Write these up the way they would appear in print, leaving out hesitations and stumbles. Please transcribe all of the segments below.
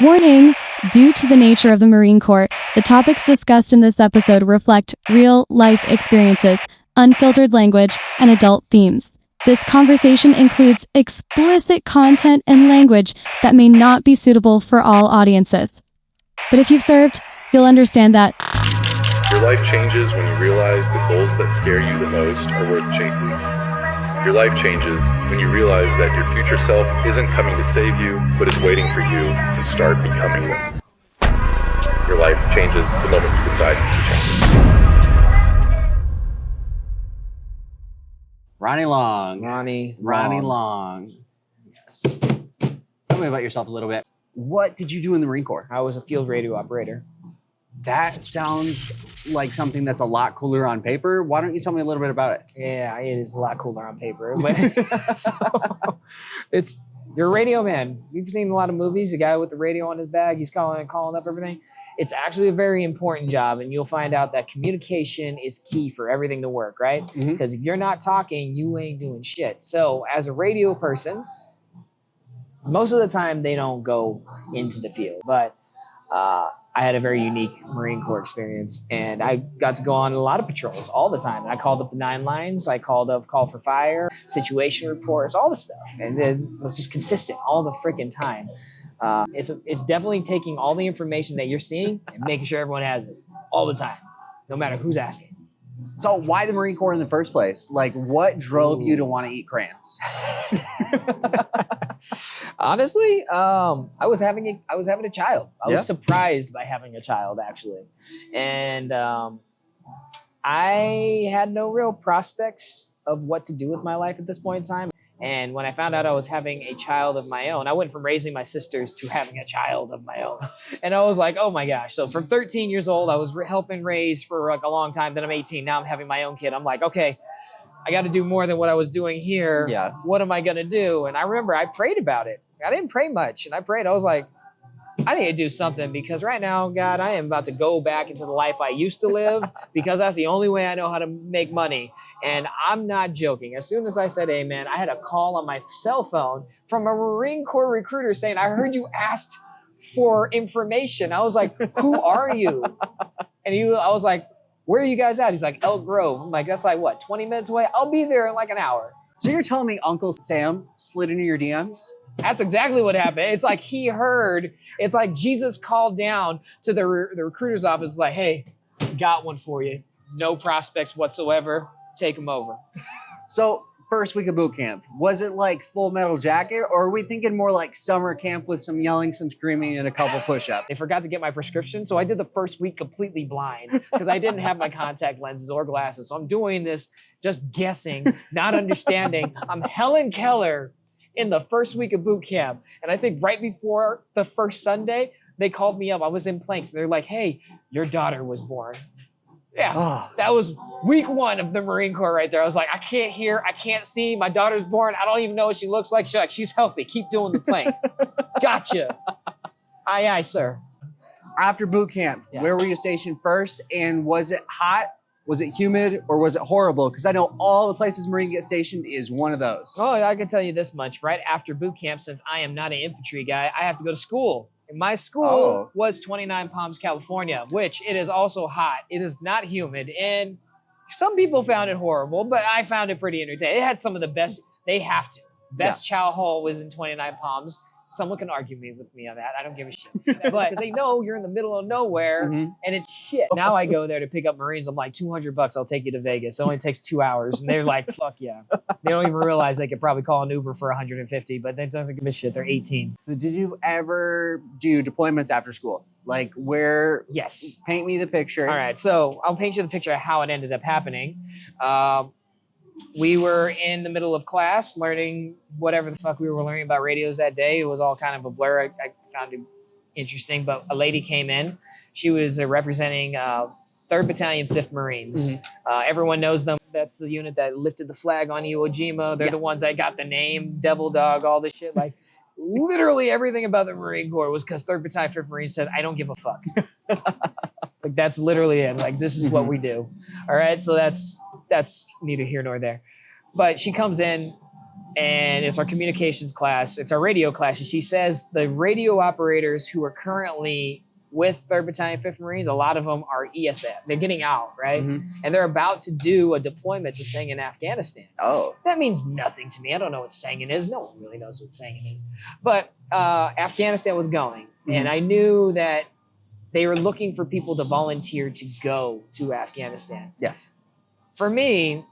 Warning! Due to the nature of the Marine Corps, the topics discussed in this episode reflect real-life experiences, unfiltered language, and adult themes. This conversation includes explicit content and language that may not be suitable for all audiences. But if you've served, you'll understand that your life changes when you realize the goals that scare you the most are worth chasing. Your life changes when you realize that your future self isn't coming to save you, but is waiting for you to start becoming them. Your life changes the moment you decide to change. Ronnie Long. Ronnie Long. Yes. Tell me about yourself a little bit. What did you do in the Marine Corps? I was a field radio operator. That sounds like something that's a lot cooler on paper. Why don't you tell me a little bit about it? Yeah, it is a lot cooler on paper. But you're a radio man. You've seen a lot of movies. The guy with the radio on his bag, he's calling up everything. It's actually a very important job, and you'll find out that communication is key for everything to work, right? Because if you're not talking, you ain't doing shit. So as a radio person, most of the time they don't go into the field, but I had a very unique Marine Corps experience, and I got to go on a lot of patrols all the time. And I called up the 9 lines, I called up call for fire, situation reports, all the stuff. And it was just consistent all the freaking time. It's definitely taking all the information that you're seeing and making sure everyone has it all the time, no matter who's asking. So why the Marine Corps in the first place? Like, what drove you to want to eat crayons? Honestly, I was having a child. I was surprised by having a child, actually. And I had no real prospects of what to do with my life at this point in time. And when I found out I was having a child of my own, I went from raising my sisters to having a child of my own. And I was like, oh my gosh. So from 13 years old, I was helping raise for like a long time. Then I'm 18. Now I'm having my own kid. I'm like, okay, I got to do more than what I was doing here. Yeah. What am I going to do? And I remember I prayed about it. I didn't pray much. And I prayed. I was like, I need to do something, because right now, God, I am about to go back into the life I used to live, because that's the only way I know how to make money. And I'm not joking. As soon as I said amen, I had a call on my cell phone from a Marine Corps recruiter saying, I heard you asked for information. I was like, who are you? And I was like, where are you guys at? He's like, Elk Grove. I'm like, that's like, what, 20 minutes away? I'll be there in like an hour. So you're telling me Uncle Sam slid into your DMs? That's exactly what happened. It's like he heard, it's like Jesus called down to the recruiter's office, like, hey, got one for you. No prospects whatsoever. Take them over. So first week of boot camp, was it like Full Metal Jacket, or are we thinking more like summer camp with some yelling, some screaming, and a couple push-ups? They forgot to get my prescription, so I did the first week completely blind because I didn't have my contact lenses or glasses. So I'm doing this just guessing, not understanding. I'm Helen Keller in the first week of boot camp. And I think right before the first Sunday, they called me up. I was in planks. And they're like, hey, your daughter was born. Yeah, that was week 1 of the Marine Corps right there. I was like, I can't hear, I can't see. My daughter's born. I don't even know what she looks like. She's healthy. Keep doing the plank. Gotcha. Aye, aye, sir. After boot camp, where were you stationed first? And was it hot? Was it humid, or was it horrible? Because I know all the places Marine get stationed is one of those. Oh, I can tell you this much. Right after boot camp, since I am not an infantry guy, I have to go to school. And my school was 29 Palms, California, which it is also hot. It is not humid. And some people found it horrible, but I found it pretty entertaining. It had some of the best, they have to. Best chow hall was in 29 Palms. Someone can argue with me on that. I don't give a shit. But because they know you're in the middle of nowhere and it's shit. Now I go there to pick up Marines. I'm like, $200, I'll take you to Vegas. It only takes 2 hours. And they're like, fuck yeah. They don't even realize they could probably call an Uber for 150, but that doesn't give a shit. They're 18. So did you ever do deployments after school? Like where? Yes. Paint me the picture. All right. So I'll paint you the picture of how it ended up happening. We were in the middle of class learning whatever the fuck we were learning about radios that day. It was all kind of a blur. I found it interesting, but a lady came in. She was representing 3rd Battalion, 5th Marines. Everyone knows them. That's the unit that lifted the flag on Iwo Jima. They're the ones that got the name, Devil Dog, all this shit. Like literally everything about the Marine Corps was because 3rd Battalion, 5th Marines said, I don't give a fuck. Like that's literally it. Like this is what we do. All right. So that's neither here nor there. But she comes in and it's our communications class. It's our radio class. And she says the radio operators who are currently with 3rd Battalion, 5th Marines, a lot of them are ESF. They're getting out, right? And they're about to do a deployment to Sing in Afghanistan. Oh. That means nothing to me. I don't know what Singing is. No one really knows what Singing is. But Afghanistan was going. And I knew that they were looking for people to volunteer to go to Afghanistan. Yes. For me,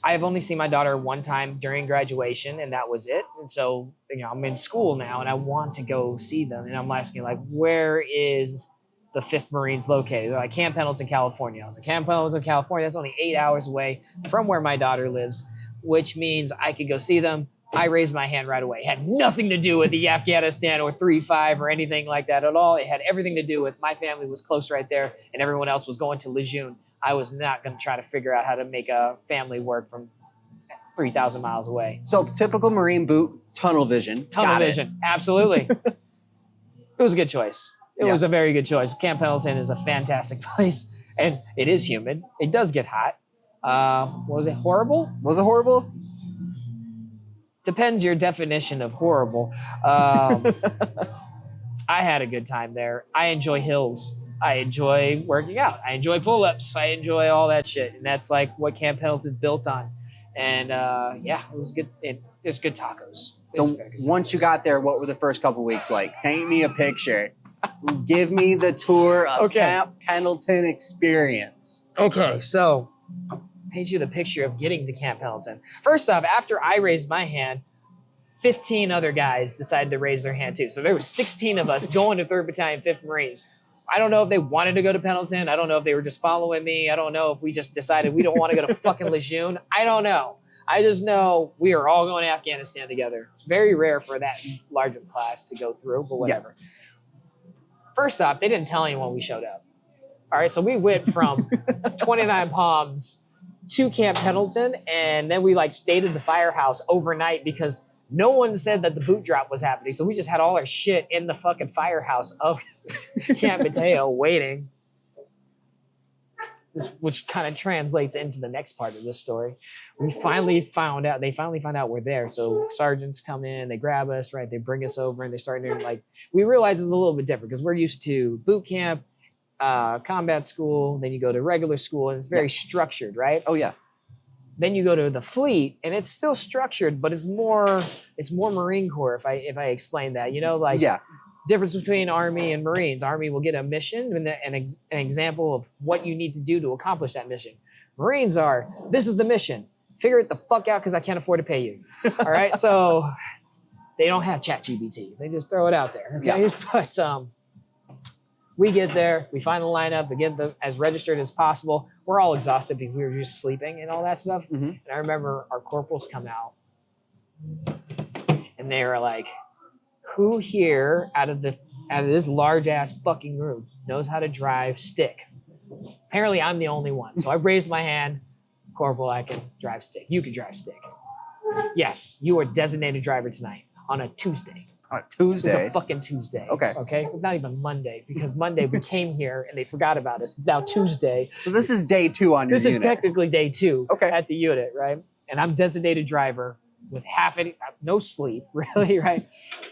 I have only seen my daughter one time during graduation, and that was it. And so, I'm in school now, and I want to go see them. And I'm asking, like, where is the 5th Marines located? They're like, Camp Pendleton, California. I was like, Camp Pendleton, California? That's only 8 hours away from where my daughter lives, which means I could go see them. I raised my hand right away. It had nothing to do with the Afghanistan or 3-5 or anything like that at all. It had everything to do with my family was close right there, and everyone else was going to Lejeune. I was not going to try to figure out how to make a family work from 3,000 miles away. So typical Marine boot, tunnel vision. Tunnel vision, absolutely. It was a good choice. It was a very good choice. Camp Pendleton is a fantastic place, and it is humid. It does get hot. Was it horrible? Was it horrible? Depends your definition of horrible. I had a good time there. I enjoy hills. I enjoy working out. I enjoy pull-ups. I enjoy all that shit. And that's like what Camp Pendleton's built on. And it was good. There's good tacos. So once you got there, what were the first couple weeks like? Paint me a picture. Give me the tour of Camp Pendleton experience. Okay, so paint you the picture of getting to Camp Pendleton. First off, after I raised my hand, 15 other guys decided to raise their hand too. So there was 16 of us going to 3rd Battalion, 5th Marines. I don't know if they wanted to go to Pendleton. I don't know if they were just following me. I don't know if we just decided we don't want to go to fucking Lejeune. I don't know. I just know we are all going to Afghanistan together. It's very rare for that large of class to go through, but whatever. Yeah. First off, they didn't tell anyone we showed up. All right, so we went from 29 Palms to Camp Pendleton, and then we stayed at the firehouse overnight because no one said that the boot drop was happening. So we just had all our shit in the fucking firehouse of Camp Mateo waiting. Which kind of translates into the next part of this story. They finally found out we're there. So sergeants come in, they grab us, right? They bring us over and they start doing we realize it's a little bit different because we're used to boot camp, combat school, then you go to regular school and it's very structured, right? Oh yeah. Then you go to the fleet and it's still structured, but it's more Marine Corps if I explain that, difference between Army and Marines. Army will get a mission and an example of what you need to do to accomplish that mission. Marines are, this is the mission. Figure it the fuck out because I can't afford to pay you. All right, so they don't have ChatGPT. They just throw it out there, okay? Yeah. But we get there, we find the lineup, they get them as registered as possible. We're all exhausted because we were just sleeping and all that stuff. Mm-hmm. And I remember our corporals come out and they were like, who here out of this large ass fucking room knows how to drive stick? Apparently I'm the only one. So I raised my hand. Corporal, I can drive stick. You can drive stick. Yes, you are designated driver tonight on a Tuesday. On a Tuesday? It's a fucking Tuesday. Okay. Okay? Not even Monday, because Monday we came here and they forgot about us. It's now Tuesday. So this is day 2 on your unit. This is technically day 2 at the unit, right? And I'm designated driver with no sleep, really, right?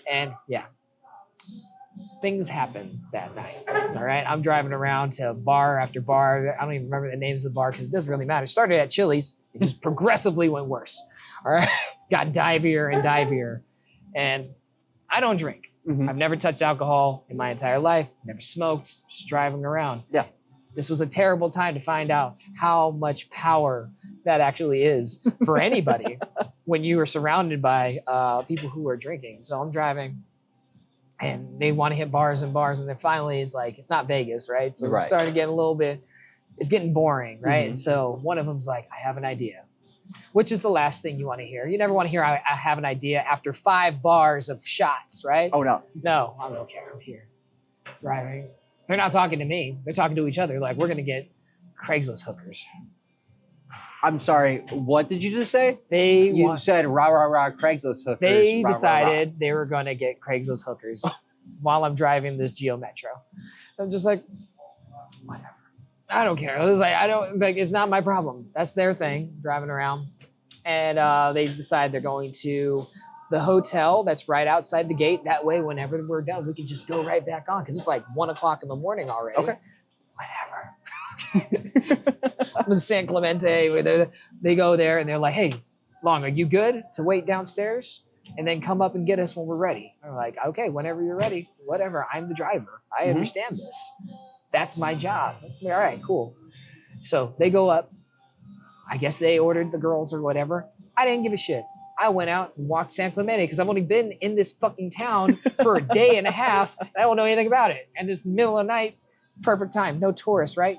And things happen that night, all right? I'm driving around to bar after bar. I don't even remember the names of the bar because it doesn't really matter. It started at Chili's. It just progressively went worse, all right? Got divier and divier. And I don't drink. Mm-hmm. I've never touched alcohol in my entire life, never smoked, just driving around. Yeah. This was a terrible time to find out how much power that actually is for anybody when you are surrounded by people who are drinking. So I'm driving and they want to hit bars and bars. And then finally it's not Vegas, right? So it's starting to get it's getting boring, right? Mm-hmm. So one of them's like, I have an idea, which is the last thing you want to hear. You never want to hear, I have an idea after 5 bars of shots, right? Oh, no. No, I don't care. I'm here driving. They're not talking to me. They're talking to each other. Like, we're going to get Craigslist hookers. I'm sorry. What did you just say? You said rah, rah, rah, Craigslist hookers. They decided they were going to get Craigslist hookers while I'm driving this Geo Metro. I'm just like, whatever. I don't care. It was it's not my problem. That's their thing, driving around. and they decide they're going to the hotel that's right outside the gate. That way, whenever we're done, we can just go right back on because it's like 1 o'clock in the morning already. Okay. Whatever. With San Clemente, they go there and they're like, "Hey, Long, are you good to wait downstairs and then come up and get us when we're ready?" And we're like, "Okay, whenever you're ready, whatever. I'm the driver. I understand this. That's my job." All right, cool. So they go up. I guess they ordered the girls or whatever. I didn't give a shit. I went out and walked San Clemente because I've only been in this fucking town for a day and a half. And I don't know anything about it. And it's the middle of the night, perfect time. No tourists, right?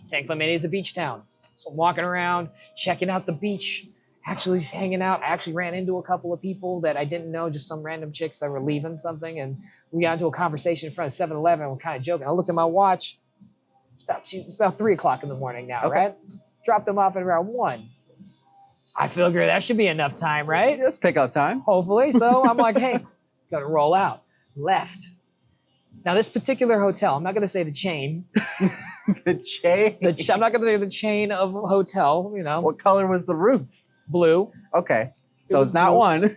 San Clemente is a beach town. So I'm walking around, checking out the beach, actually just hanging out. I actually ran into a couple of people that I didn't know, just some random chicks that were leaving something. And we got into a conversation in front of 7-Eleven. We're kind of joking. I looked at my watch. It's about 3 o'clock in the morning now, right? Dropped them off at around 1. I figure that should be enough time, right? That's pickup time. Hopefully. So I'm like, hey, gotta roll out. Left. Now, this particular hotel, I'm not gonna say the chain. The chain? I'm not gonna say the chain of hotel, you know. What color was the roof? Blue. Okay. So it's not blue. One.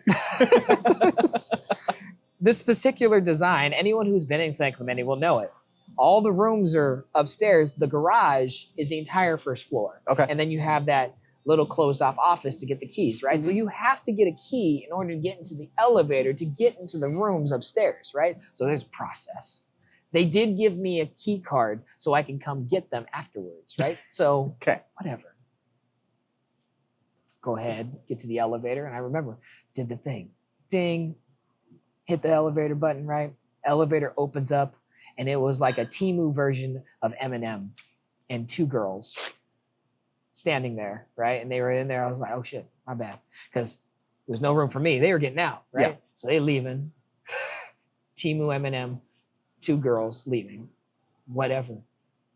This particular design, anyone who's been in San Clemente will know it. All the rooms are upstairs. The garage is the entire first floor. Okay. And then you have that little closed off office to get the keys, right? So you have to get a key in order to get into the elevator to get into the rooms upstairs, right? So there's a process. They did give me a key card so I can come get them afterwards, right? So whatever. Go ahead, get to the elevator. And I remember, did the thing. Ding. Hit the elevator button, right? Elevator opens up. And it was like a Temu version of Eminem and 2 girls standing there, right? And they were in there. I was like, oh shit, my bad. Because there was no room for me. They were getting out, right? Yeah. So they leaving. Temu, Eminem, 2 girls leaving. Whatever.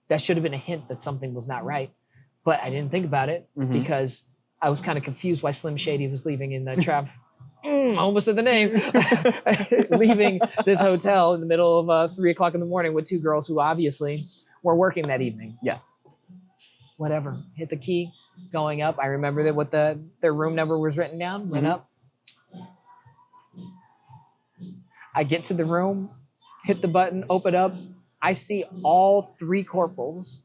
That should have been a hint that something was not right. But I didn't think about it because I was kind of confused why Slim Shady was leaving in the trap. I almost said the name. Leaving this hotel in the middle of 3 o'clock in the morning with 2 girls who obviously were working that evening. Yes. Whatever. Hit the key. Going up. I remember that what their room number was written down. Went up. I get to the room. Hit the button. Open up. I see all 3 corporals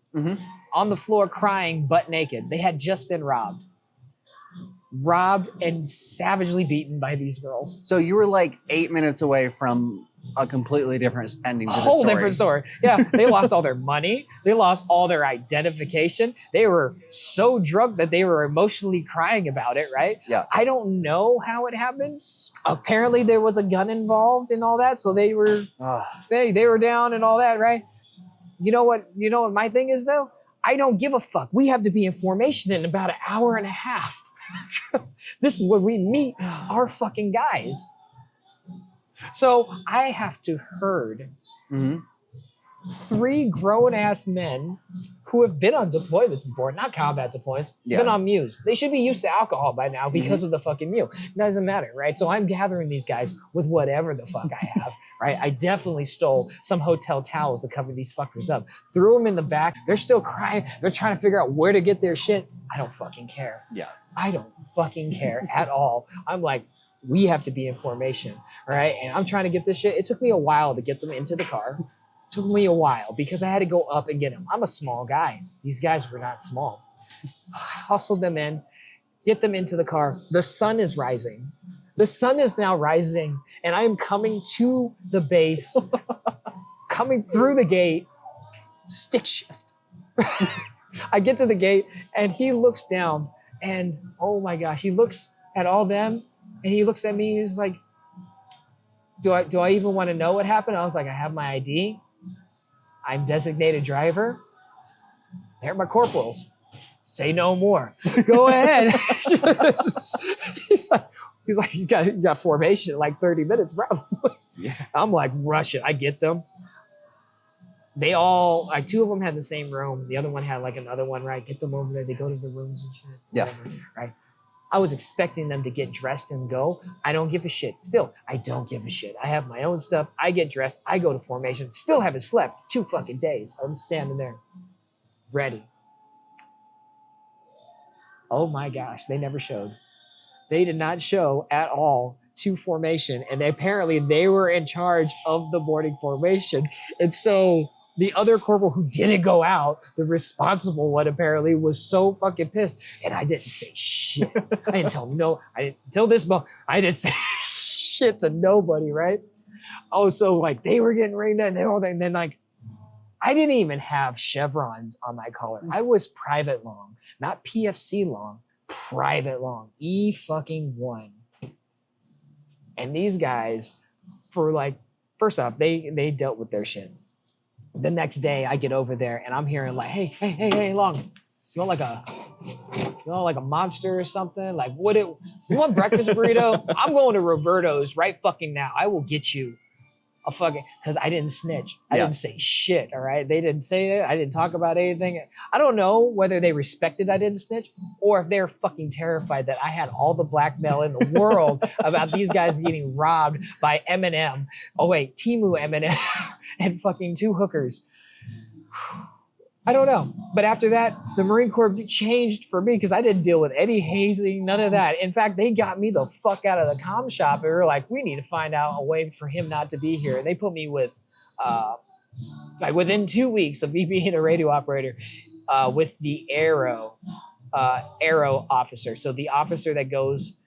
on the floor crying, butt naked. They had just been robbed. Robbed and savagely beaten by these girls. So you were like 8 minutes away from a completely different ending to the story. Whole different story. Yeah, they lost all their money. They lost all their identification. They were so drunk that they were emotionally crying about it, right? Yeah. I don't know how it happened. Apparently there was a gun involved and all that, so they were they were down and all that, right? You know what my thing is though? I don't give a fuck. We have to be in formation in about an hour and a half. This is where we meet our fucking guys. So I have to herd 3 grown-ass men who have been on deployments before, not combat deployments, been on Mues. They should be used to alcohol by now because of the fucking Mew. It doesn't matter, right? So I'm gathering these guys with whatever the fuck I have, right? I definitely stole some hotel towels to cover these fuckers up. Threw them in the back. They're still crying. They're trying to figure out where to get their shit. I don't fucking care. Yeah. I don't fucking care at all. I'm like, we have to be in formation, right? And I'm trying to get this shit. It took me a while to get them into the car. It took me a while because I had to go up and get them. I'm a small guy. These guys were not small. Hustled them in, get them into the car. The sun is rising. The sun is now rising, and I am coming to the base, coming through the gate, stick shift. I get to the gate, and he looks down, and oh my gosh, he looks at all them, and he looks at me, he's like, do I even want to know what happened? I was like, I have my ID. I'm designated driver. They're my corporals. Say no more. Go ahead. He's like, you got formation in like 30 minutes, probably. Yeah. I'm like, rushing. I get them. They all, like 2 of them had the same room. The other one had like another one, right? Get them over there. They go to the rooms and shit. Yeah. Whatever, right? I was expecting them to get dressed and go. I don't give a shit. Still, I don't give a shit. I have my own stuff. I get dressed. I go to formation. Still haven't slept 2 fucking days. I'm standing there, ready. Oh my gosh, they never showed. They did not show at all to formation, and apparently they were in charge of the boarding formation. And so the other corporal who didn't go out, the responsible one apparently, was so fucking pissed. And I didn't say shit. I didn't tell this moment, I didn't say shit to nobody, right? Oh, so like they were getting rained on and all that, and then like I didn't even have chevrons on my collar. I was private long, not PFC long, private long, E1. And these guys, for like, first off, they dealt with their shit. The next day I get over there and I'm hearing like, hey, Long, you want like a monster or something? Like you want breakfast burrito? I'm going to Roberto's right fucking now. I will get you a fucking, because I didn't snitch. I didn't say shit, all right? They didn't say it. I didn't talk about anything. I don't know whether they respected I didn't snitch or if they're fucking terrified that I had all the blackmail in the world about these guys getting robbed by Eminem. Oh wait, Timu Eminem and fucking 2 hookers. I don't know. But after that, the Marine Corps changed for me because I didn't deal with any hazing, none of that. In fact, they got me the fuck out of the comm shop. And we were like, we need to find out a way for him not to be here. And they put me with, like within 2 weeks of me being a radio operator, with the Aero officer. So the officer that goes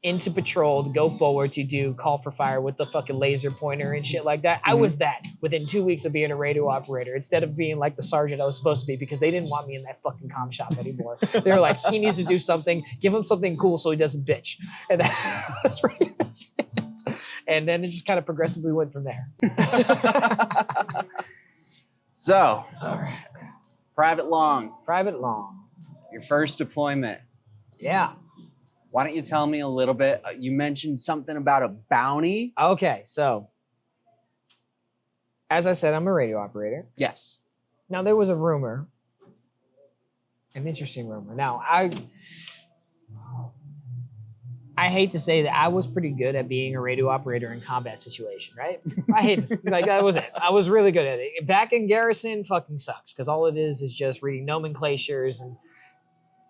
into patrol to go forward to do call for fire with the fucking laser pointer and shit like that. I was that within 2 weeks of being a radio operator instead of being like the sergeant I was supposed to be because they didn't want me in that fucking comm shop anymore. They were like, he needs to do something, give him something cool so he doesn't bitch. And that's pretty much it. And then it just kind of progressively went from there. So, All right. Private Long, Your first deployment. Yeah. Why don't you tell me a little bit? You mentioned something about a bounty. Okay, so as I said, I'm a radio operator. Yes. Now there was a rumor, an interesting rumor. Now I hate to say that I was pretty good at being a radio operator in combat situation, right? I hate to like that was it. I was really good at it. Back in garrison, fucking sucks because all it is just reading nomenclatures and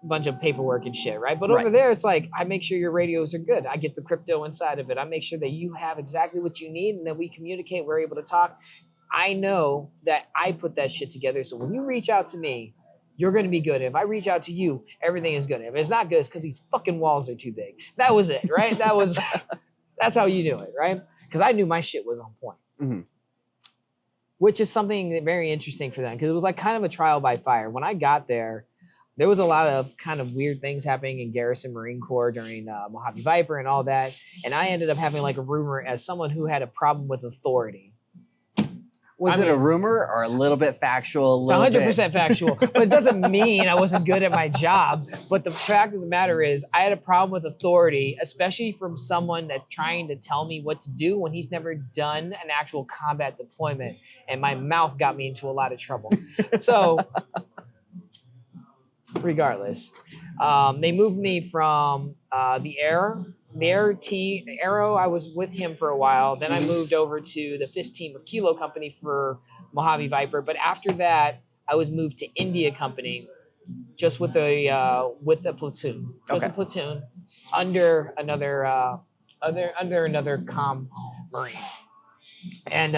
bunch of paperwork and shit, right? But over there, it's like, I make sure your radios are good. I get the crypto inside of it. I make sure that you have exactly what you need and that we communicate, we're able to talk. I know that I put that shit together. So when you reach out to me, you're going to be good. If I reach out to you, everything is good. If it's not good, it's because these fucking walls are too big. That was it, right? That's how you do it, right? Because I knew my shit was on point. Mm-hmm. Which is something very interesting for them because it was like kind of a trial by fire. When I got there, there was a lot of kind of weird things happening in Garrison Marine Corps during Mojave Viper and all that. And I ended up having like a rumor as someone who had a problem with authority. Was it a rumor or a little bit factual? It's 100% factual, but it doesn't mean I wasn't good at my job. But the fact of the matter is I had a problem with authority, especially from someone that's trying to tell me what to do when he's never done an actual combat deployment. And my mouth got me into a lot of trouble. So regardless, they moved me from the Aero. I was with him for a while. Then I moved over to the 5th Team of Kilo Company for Mojave Viper. But after that, I was moved to India Company, just with a platoon, just a platoon under another comm Marine. And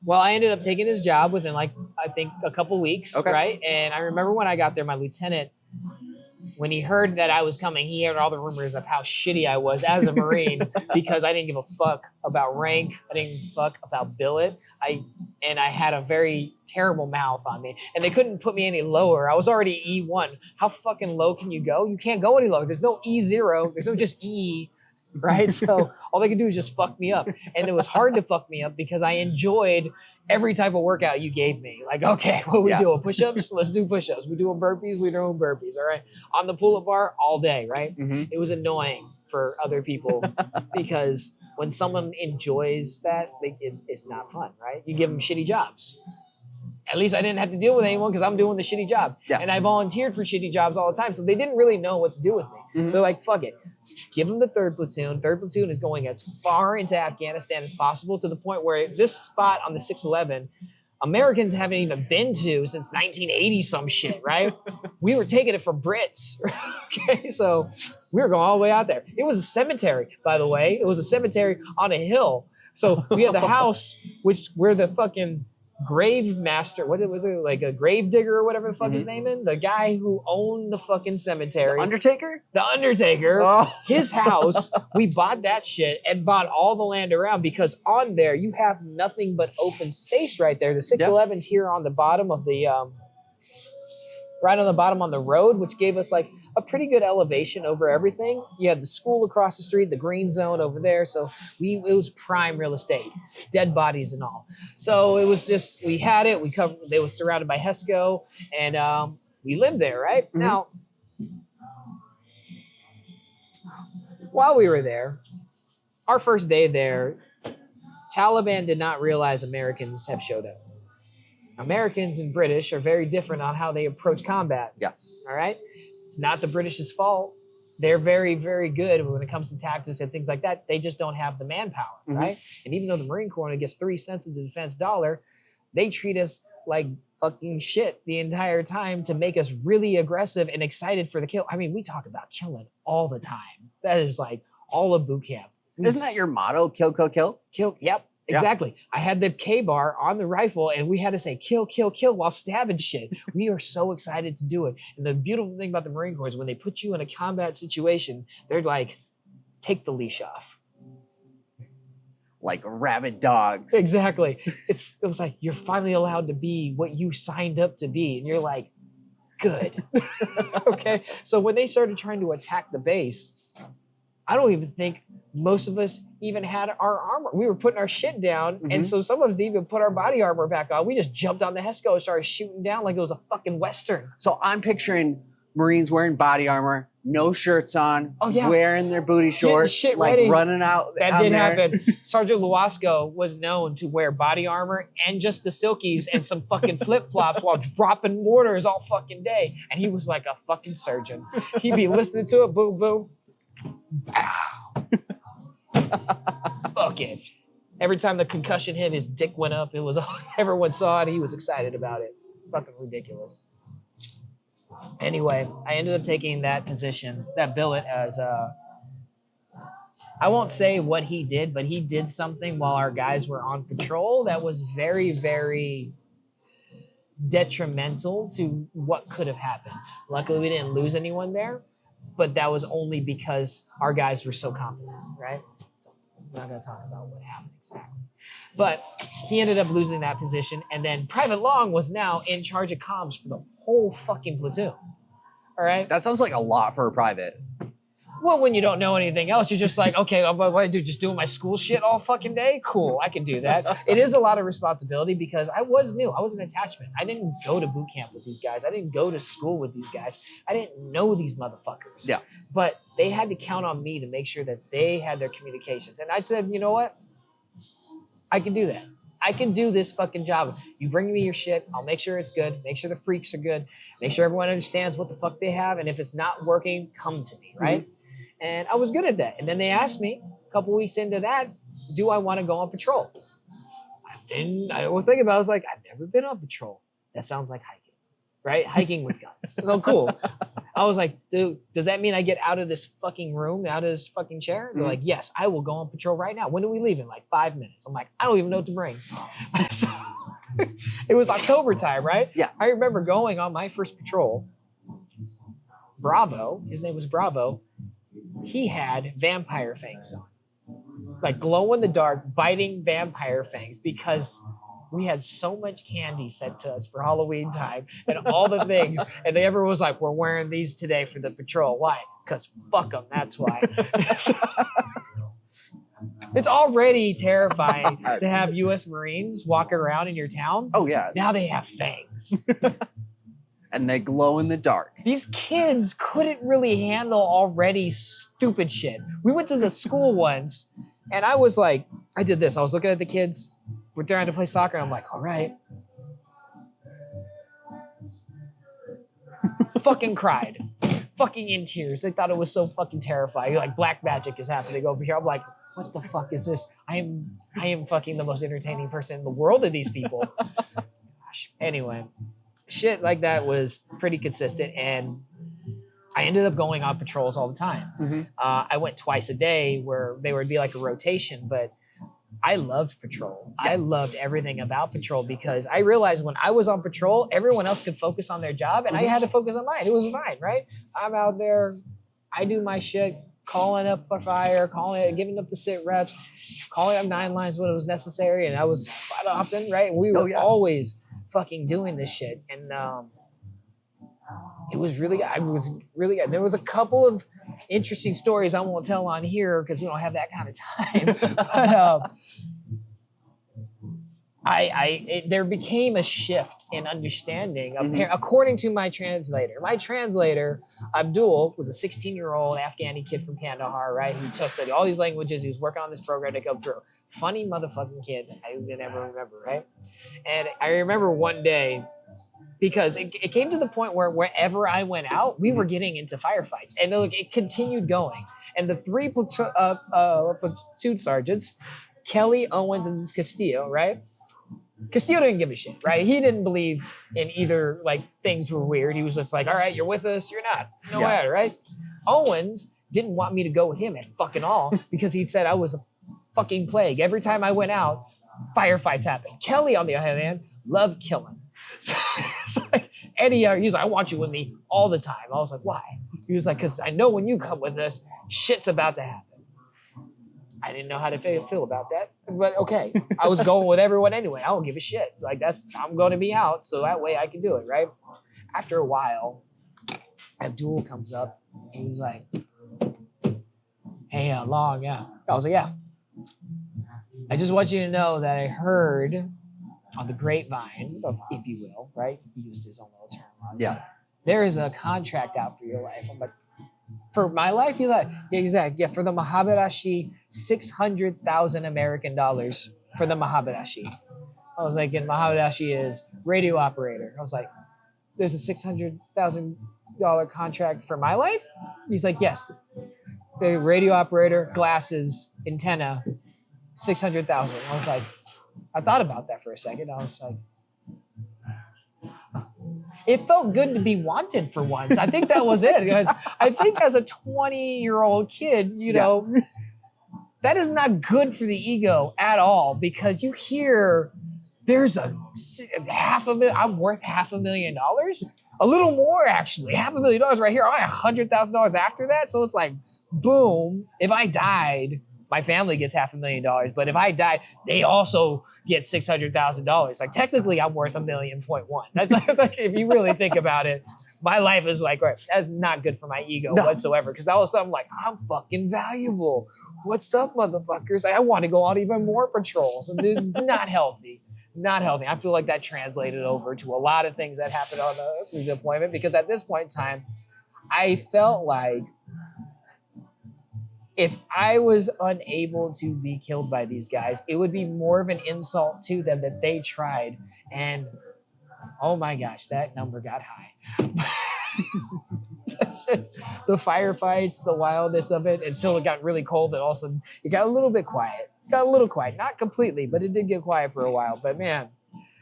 well, I ended up taking his job within I think a couple weeks, right? And I remember when I got there, my lieutenant, when he heard that I was coming, he heard all the rumors of how shitty I was as a Marine because I didn't give a fuck about rank. I didn't give a fuck about billet. I had a very terrible mouth on me. And they couldn't put me any lower. I was already E1. How fucking low can you go? You can't go any lower. There's no E0. There's no just E, right? So all they could do is just fuck me up. And it was hard to fuck me up because I enjoyed every type of workout you gave me. Like, okay, what are we doing? Push-ups? Let's do push-ups. We doing burpees? We're doing burpees, all right? On the pull-up bar all day, right? Mm-hmm. It was annoying for other people because when someone enjoys that, it's not fun, right? You give them shitty jobs. At least I didn't have to deal with anyone because I'm doing the shitty job. Yeah. And I volunteered for shitty jobs all the time. So they didn't really know what to do with me. Mm-hmm. So like, fuck it. Give them the 3rd platoon. 3rd platoon is going as far into Afghanistan as possible to the point where this spot on the 611, Americans haven't even been to since 1980 some shit, right? We were taking it for Brits. Okay, so we were going all the way out there. It was a cemetery, by the way. It was a cemetery on a hill. So we had the house, which where the fucking grave master, what was it, like a grave digger or whatever the fuck his name is? The guy who owned the fucking cemetery. The Undertaker? The Undertaker. Oh. His house, we bought that shit and bought all the land around because on there you have nothing but open space right there. The 611's here on the bottom of the, right on the bottom on the road, which gave us like a pretty good elevation over everything. You had the school across the street, the green zone over there. So it was prime real estate, dead bodies and all. So it was just, we had it, they was surrounded by HESCO and we lived there, right? Mm-hmm. Now, while we were there, our first day there, Taliban did not realize Americans have showed up. Americans and British are very different on how they approach combat. Yes. All right? It's not the British's fault. They're very, very good when it comes to tactics and things like that. They just don't have the manpower, right? And even though the Marine Corps only gets 3 cents of the defense dollar, they treat us like fucking shit the entire time to make us really aggressive and excited for the kill. I mean, we talk about killing all the time. That is like all of boot camp. Isn't that your motto? Kill, kill, kill? Kill, yep. Exactly. I had the K-bar on the rifle and we had to say kill, kill, kill while stabbing shit. We are so excited to do it. And the beautiful thing about the Marine Corps is when they put you in a combat situation, they're like, take the leash off. Like rabid dogs. Exactly. It's like you're finally allowed to be what you signed up to be. And you're like, good. Okay. So when they started trying to attack the base, I don't even think most of us even had our armor. We were putting our shit down. And so some of us even put our body armor back on. We just jumped on the HESCO and started shooting down like it was a fucking Western. So I'm picturing Marines wearing body armor, no shirts on, wearing their booty shorts, like ready. Running out. That did happen. Sergeant Luasco was known to wear body armor and just the silkies and some fucking flip-flops while dropping mortars all fucking day. And he was like a fucking surgeon. He'd be listening to it, boom, boom. Ow. Fuck it. Every time the concussion hit, his dick went up. It was everyone saw it. He was excited about it. Fucking ridiculous. Anyway, I ended up taking that position, that billet, as I won't say what he did, but he did something while our guys were on patrol that was very, very detrimental to what could have happened. Luckily, we didn't lose anyone there. But that was only because our guys were so confident, right? So I'm not going to talk about what happened exactly. But he ended up losing that position. And then Private Long was now in charge of comms for the whole fucking platoon. All right? That sounds like a lot for a private. Well, when you don't know anything else, you're just like, okay, what do I do? Just doing my school shit all fucking day? Cool, I can do that. It is a lot of responsibility because I was new. I was an attachment. I didn't go to boot camp with these guys. I didn't go to school with these guys. I didn't know these motherfuckers. Yeah. But they had to count on me to make sure that they had their communications. And I said, you know what? I can do that. I can do this fucking job. You bring me your shit. I'll make sure it's good. Make sure the freaks are good. Make sure everyone understands what the fuck they have. And if it's not working, come to me, right? And I was good at that. And then they asked me a couple weeks into that, do I want to go on patrol? I was thinking about it. I was like, I've never been on patrol. That sounds like hiking, right? Hiking with guns. So cool. I was like, dude, does that mean I get out of this fucking room, out of this fucking chair? They're like, yes, I will go on patrol right now. When do we leave? In like 5 minutes. I'm like, I don't even know what to bring. So, it was October time, right? Yeah. I remember going on my first patrol. Bravo, his name was Bravo. He had vampire fangs on, like glow in the dark, biting vampire fangs because we had so much candy sent to us for Halloween time and all the things. And everyone was like, we're wearing these today for the patrol. Why? Because fuck them. That's why. It's already terrifying to have U.S. Marines walk around in your town. Oh, yeah. Now they have fangs. And they glow in the dark. These kids couldn't really handle already stupid shit. We went to the school once, and I was like, I did this. I was looking at the kids. We're trying to play soccer, and I'm like, all right. Fucking cried. Fucking in tears. They thought it was so fucking terrifying. Like, black magic is happening over here. I'm like, what the fuck is this? I am fucking the most entertaining person in the world of these people. gosh. Anyway, shit like that was pretty consistent, and I ended up going on patrols all the time. I went twice a day where they would be like a rotation, but I loved patrol. I loved everything about patrol because I realized when I was on patrol, everyone else could focus on their job and I had to focus on mine. It was fine, right? I'm out there, I do my shit, calling up for fire, giving up the sit reps, calling up 9 lines when it was necessary, and I was quite often, right? We were always fucking doing this shit, and it was really good. There was a couple of interesting stories I won't tell on here because we don't have that kind of time. But there became a shift in understanding, according to my translator. My translator, Abdul, was a 16-year-old Afghani kid from Kandahar, right? He just studied all these languages. He was working on this program to go through. Funny motherfucking kid. I never remember, right? And I remember one day, because it came to the point where wherever I went out, we were getting into firefights. And look, it continued going. And the 3 platoon sergeants, Kelly, Owens, and Castillo, right? Castillo didn't give a shit, right? He didn't believe in either, like, things were weird. He was just like, all right, you're with us, you're not. No matter, right? Owens didn't want me to go with him at fucking all because he said I was a fucking plague. Every time I went out, firefights happened. Kelly, on the other hand, loved killing. So it's like, Eddie, he's like, I want you with me all the time. I was like, why? He was like, because I know when you come with us, shit's about to happen. I didn't know how to feel about that, but okay. I was going with everyone anyway. I don't give a shit. Like, I'm going to be out, so that way I can do it, right? After a while, Abdul comes up, and he's like, hey, Long, yeah. I was like, yeah. I just want you to know that I heard on the grapevine, if you will, right? He used his own little term. There is a contract out for your life. I'm like, for my life? He's like, yeah, exactly. Yeah, for the Mahabarashi, 600,000 American dollars for the Mahabarashi. I was like, and Mahabarashi is radio operator. I was like, there's a $600,000 contract for my life? He's like, yes. The radio operator, glasses, antenna, 600,000. I was like, I thought about that for a second. I was like, it felt good to be wanted for once. I think that was it. Because I think as a 20-year-old kid, you know, that is not good for the ego at all because you hear there's a $500,000, I'm worth $500,000. A little more, actually. $500,000 right here. I got $100,000 after that. So it's like, boom. If I died, my family gets $500,000. But if I died, they also get $600,000. Like, technically, I'm worth $1.1 million. That's like, if you really think about it, my life is like, right, that's not good for my ego whatsoever. Because all of a sudden, I'm like, I'm fucking valuable. What's up, motherfuckers? I want to go on even more patrols. And it's not healthy. Not healthy. I feel like that translated over to a lot of things that happened on the deployment. Because at this point in time, I felt like if I was unable to be killed by these guys, it would be more of an insult to them that they tried. And oh my gosh, that number got high. The firefights, the wildness of it, until it got really cold, and all of a sudden it got a little bit quiet. Got a little quiet, not completely, but it did get quiet for a while. But man,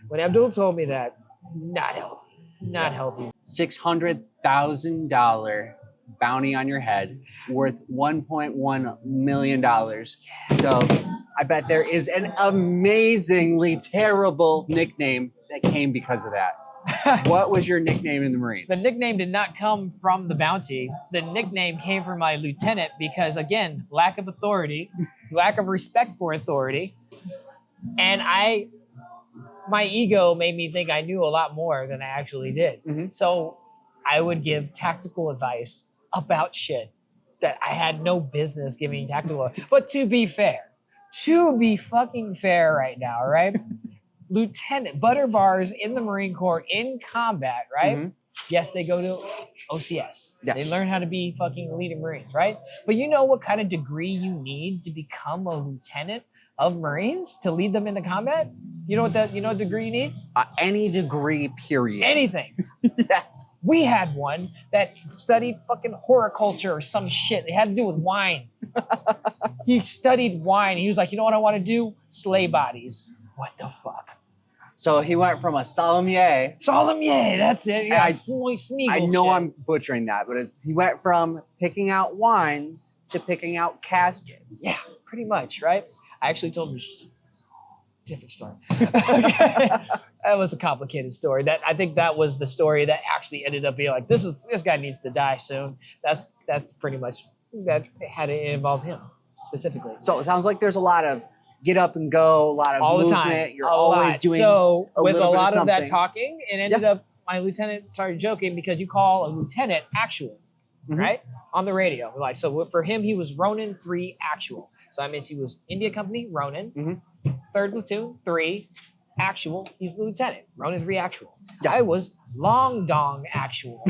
when Abdul told me that, not healthy. Not healthy. $600,000 bounty on your head worth $1.1 million. So I bet there is an amazingly terrible nickname that came because of that. What was your nickname in the Marines? The nickname did not come from the bounty. The nickname came from my lieutenant because, again, lack of authority, lack of respect for authority. And my ego made me think I knew a lot more than I actually did. So I would give tactical advice about shit that I had no business giving tactical advice. But to be fucking fair right now, right? Lieutenant butter bars in the Marine Corps in combat, right? Yes, they go to OCS. They learn how to be fucking leading Marines, right? But you know what kind of degree you need to become a lieutenant of Marines to lead them into combat? You know what degree you need? Any degree, period. Anything. Yes. We had one that studied fucking horticulture or some shit. It had to do with wine. He studied wine. He was like, you know what I want to do? Slay bodies. What the fuck? So he went from a sommelier. Sommelier, that's it. Yeah, I know I'm butchering that, but he went from picking out wines to picking out caskets. Yeah, pretty much, right? I actually told him different story. That was a complicated story. I think that was the story that actually ended up being like, this guy needs to die soon. That's pretty much that had it involved him specifically. So it sounds like there's a lot of get up and go, a lot of all movement. The time. You're always doing so with a lot of that something. talking, it ended up my lieutenant started joking because you call a lieutenant actual, right? On the radio. Like, so for him, he was Ronin 3 actual. So that means he was India Company, Ronin, 3rd Platoon, 3, actual. He's the lieutenant, Ronin 3 actual. Yeah. I was Long Dong actual.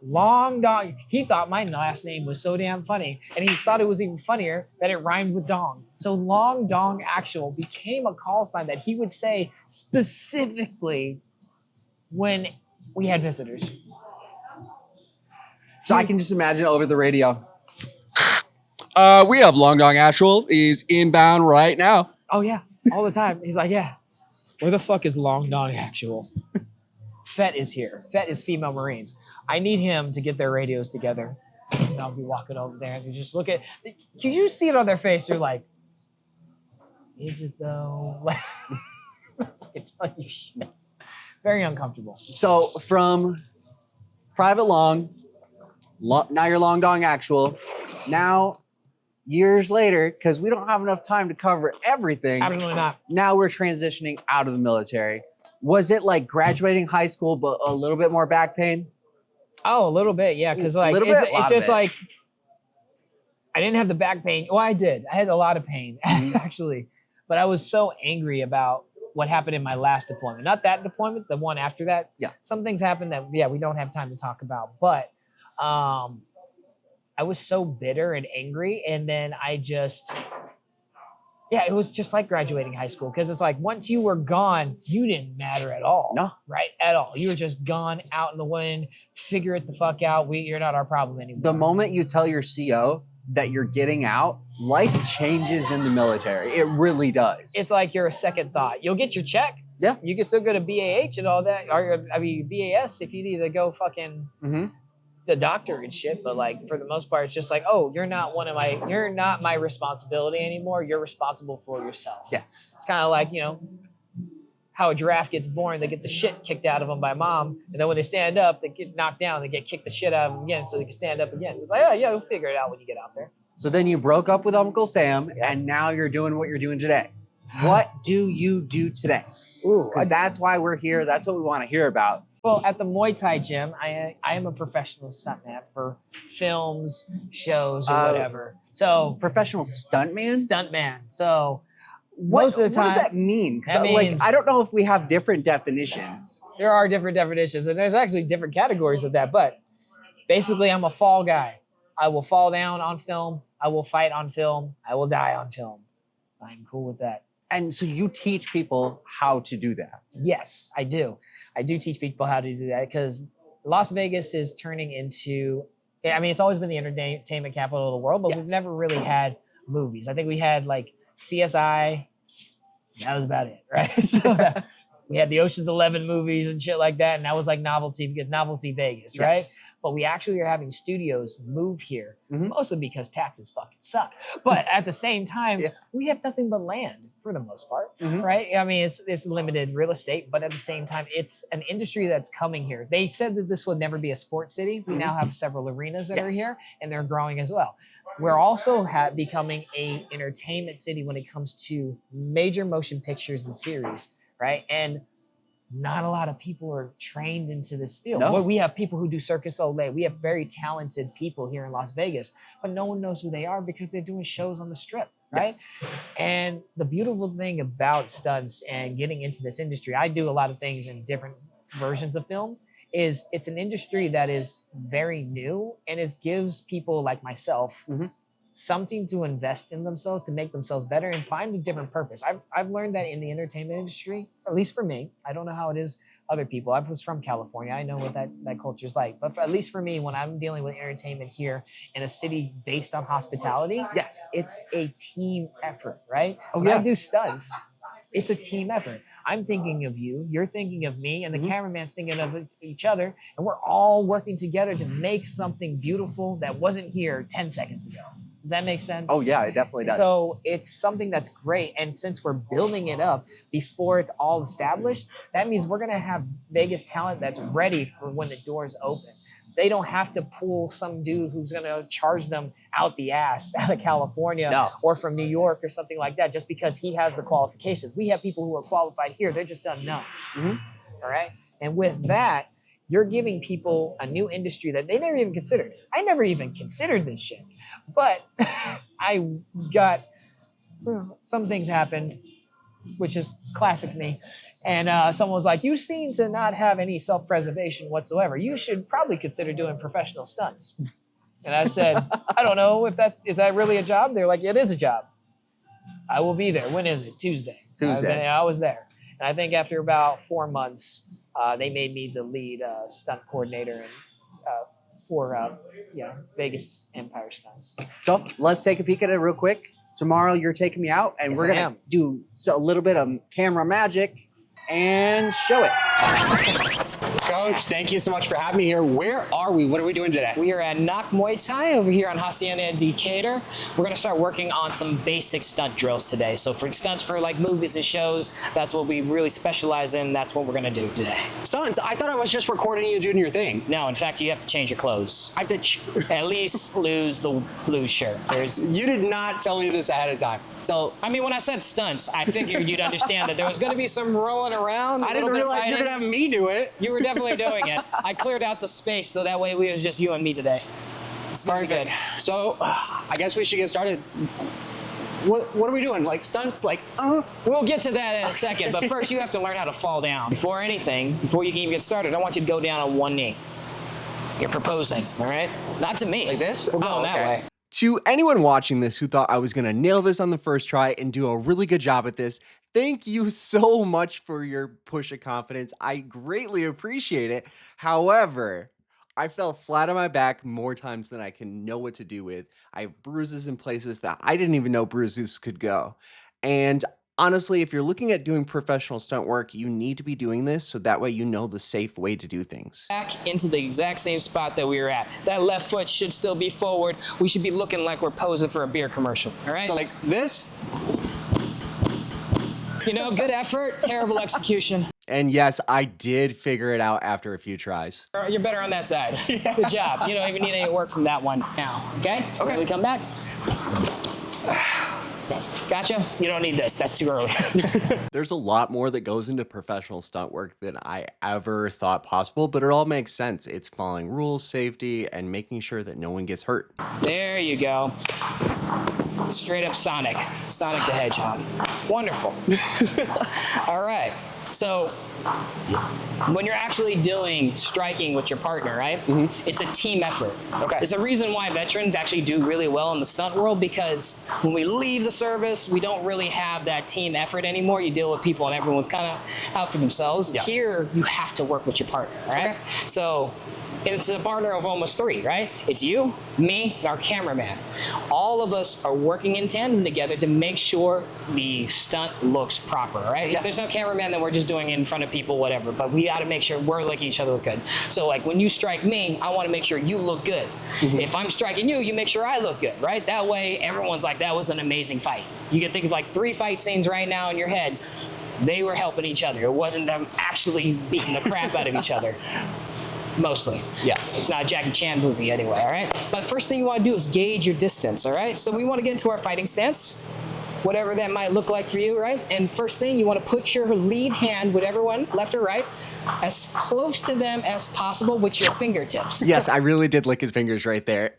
Long Dong. He thought my last name was so damn funny, and he thought it was even funnier that it rhymed with dong. So Long Dong actual became a call sign that he would say specifically when we had visitors. So I can just imagine over the radio. We have Long Dong Actual. He's inbound right now. Oh yeah, all the time. He's like, yeah. Where the fuck is Long Dong Actual? Fett is here. Fett is female Marines. I need him to get their radios together. And I'll be walking over there and they just look at. Can you see it on their face? They're like, is it though? I can tell you shit. Very uncomfortable. So from Private Long, now you're Long Dong Actual. Now, years later, because we don't have enough time to cover everything. Absolutely not. Now we're transitioning out of the military. Was it like graduating high school, but a little bit more back pain? Oh, a little bit, yeah. Because like it's just like I didn't have the back pain. Well, I did. I had a lot of pain actually, but I was so angry about what happened in my last deployment. Not that deployment, the one after that. Yeah. Some things happened that we don't have time to talk about. But I was so bitter and angry, and then I just. Yeah, it was just like graduating high school because it's like once you were gone, you didn't matter at all. No. Right? At all. You were just gone out in the wind, figure it the fuck out. You're not our problem anymore. The moment you tell your CO that you're getting out, life changes in the military. It really does. It's like you're a second thought. You'll get your check. Yeah. You can still go to BAH and all that. Or I mean BAS if you need to go fucking the doctor and shit, but like for the most part, it's just like, oh, you're not my responsibility anymore. You're responsible for yourself. Yes. It's kind of like, how a giraffe gets born, they get the shit kicked out of them by mom, and then when they stand up, they get knocked down, they get kicked the shit out of them again so they can stand up again. It's like, oh yeah, you'll figure it out when you get out there. So then you broke up with Uncle Sam, and now you're doing what you're doing today. What do you do today? Because that's why we're here. That's what we want to hear about. Well, at the Muay Thai gym, I am a professional stuntman for films, shows, or whatever. So professional stuntman? Stuntman. So most of the time, what does that mean? That means, I don't know if we have different definitions. There are different definitions, and there's actually different categories of that. But basically, I'm a fall guy. I will fall down on film. I will fight on film. I will die on film. I'm cool with that. And so you teach people how to do that? Yes, I do. I do teach people how to do that because Las Vegas is turning into, I mean, it's always been the entertainment capital of the world, but we've never really had movies. I think we had like CSI. That was about it, right? So we had the Ocean's 11 movies and shit like that. And that was like novelty Vegas, right? Yes. But we actually are having studios move here, mostly because taxes fucking suck. But at the same time, we have nothing but land for the most part, right? I mean, it's limited real estate, but at the same time, it's an industry that's coming here. They said that this would never be a sports city. We now have several arenas that are here, and they're growing as well. We're also becoming a entertainment city when it comes to major motion pictures and series, right? And not a lot of people are trained into this field. No. Well, we have people who do Circus Olay. We have very talented people here in Las Vegas, but no one knows who they are because they're doing shows on the strip, right? Yes. And the beautiful thing about stunts and getting into this industry, I do a lot of things in different versions of film, is it's an industry that is very new and it gives people like myself something to invest in themselves to make themselves better and find a different purpose. I've learned that in the entertainment industry, at least for me. I don't know how it is other people. I was from California. I know what that culture is like. But at least for me, when I'm dealing with entertainment here in a city based on hospitality, it's a team effort, right? When I do stunts, It's a team effort. I'm thinking of you, you're thinking of me, and the cameraman's thinking of each other, and we're all working together to make something beautiful that wasn't here 10 seconds ago. Does that make sense? Oh yeah, it definitely does. So it's something that's great. And since we're building it up before it's all established, that means we're going to have Vegas talent that's ready for when the doors open. They don't have to pull some dude who's going to charge them out the ass out of California or from New York or something like that just because he has the qualifications. We have people who are qualified here. They're just unknown. All right. And with that, you're giving people a new industry that they never even considered. I never even considered this shit. But I got some things happened, which is classic me. And someone was like, you seem to not have any self-preservation whatsoever. You should probably consider doing professional stunts. And I said, I don't know if is that really a job? They're like, it is a job. I will be there. When is it? Tuesday. I was there. And I think after about 4 months, they made me the lead stunt coordinator for Vegas Empire Stunts. So let's take a peek at it real quick. Tomorrow you're taking me out, and we're gonna do a little bit of camera magic and show it. Coach, thank you so much for having me here. Where are we? What are we doing today? We are at Knock Muay Thai over here on Hacienda in Decatur. We're going to start working on some basic stunt drills today. So for stunts for like movies and shows, that's what we really specialize in. That's what we're going to do today. Stunts? I thought I was just recording you doing your thing. No, in fact, you have to change your clothes. I have to at least lose the blue shirt. You did not tell me this ahead of time. So, I mean, when I said stunts, I figured you'd understand that there was going to be some rolling around. I didn't realize you were going to have me do it. You were definitely doing it. I cleared out the space so that way it was just you and me today. It's perfect. So, I guess we should get started. What are we doing? Like stunts? Like, We'll get to that in a second, but first you have to learn how to fall down. Before anything, before you can even get started, I want you to go down on one knee. You're proposing, all right? Not to me. Like this? We're going that way. To anyone watching this who thought I was going to nail this on the first try and do a really good job at this, thank you so much for your push of confidence. I greatly appreciate it. However, I fell flat on my back more times than I can know what to do with. I have bruises in places that I didn't even know bruises could go. And honestly, if you're looking at doing professional stunt work, you need to be doing this so that way you know the safe way to do things. Back into the exact same spot that we were at. That left foot should still be forward. We should be looking like we're posing for a beer commercial, all right? So like this? You know, good effort, terrible execution. And yes, I did figure it out after a few tries. You're better on that side. Good job. You don't even need any work from that one now, okay? So when we come back. Gotcha? You don't need this. That's too early. There's a lot more that goes into professional stunt work than I ever thought possible, but it all makes sense. It's following rules, safety, and making sure that no one gets hurt. There you go. Straight up Sonic. Sonic the Hedgehog. Wonderful. All right. So when you're actually doing striking with your partner, right? It's a team effort. Okay. It's the reason why veterans actually do really well in the stunt world, because when we leave the service, we don't really have that team effort anymore. You deal with people and everyone's kind of out for themselves. Yeah. Here, you have to work with your partner, right? Okay. So it's a partner of almost three, right? It's you, me, and our cameraman. All of us are working in tandem together to make sure the stunt looks proper, right? Yeah. If there's no cameraman, then we're just doing it in front of people, whatever. But we got to make sure we're making each other look good. So like when you strike me, I want to make sure you look good. If I'm striking you, you make sure I look good, right? That way, everyone's like, that was an amazing fight. You can think of like 3 fight scenes right now in your head. They were helping each other. It wasn't them actually beating the crap out of each other. Mostly. Yeah. It's not a Jackie Chan movie anyway, all right? But first thing you want to do is gauge your distance, all right? So we want to get into our fighting stance, whatever that might look like for you, right? And first thing, you want to put your lead hand with everyone, left or right, as close to them as possible with your fingertips. Yes, I really did lick his fingers right there.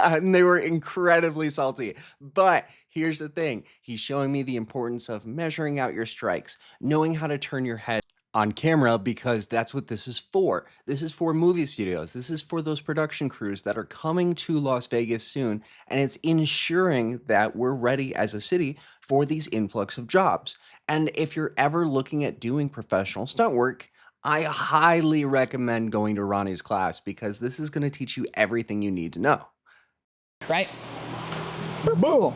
And they were incredibly salty. But here's the thing. He's showing me the importance of measuring out your strikes, knowing how to turn your head on camera, because that's what this is for. This is for movie studios. This is for those production crews that are coming to Las Vegas soon, and it's ensuring that we're ready as a city for these influx of jobs. And if you're ever looking at doing professional stunt work, I highly recommend going to Ronnie's class, because this is going to teach you everything you need to know. Right? Boom.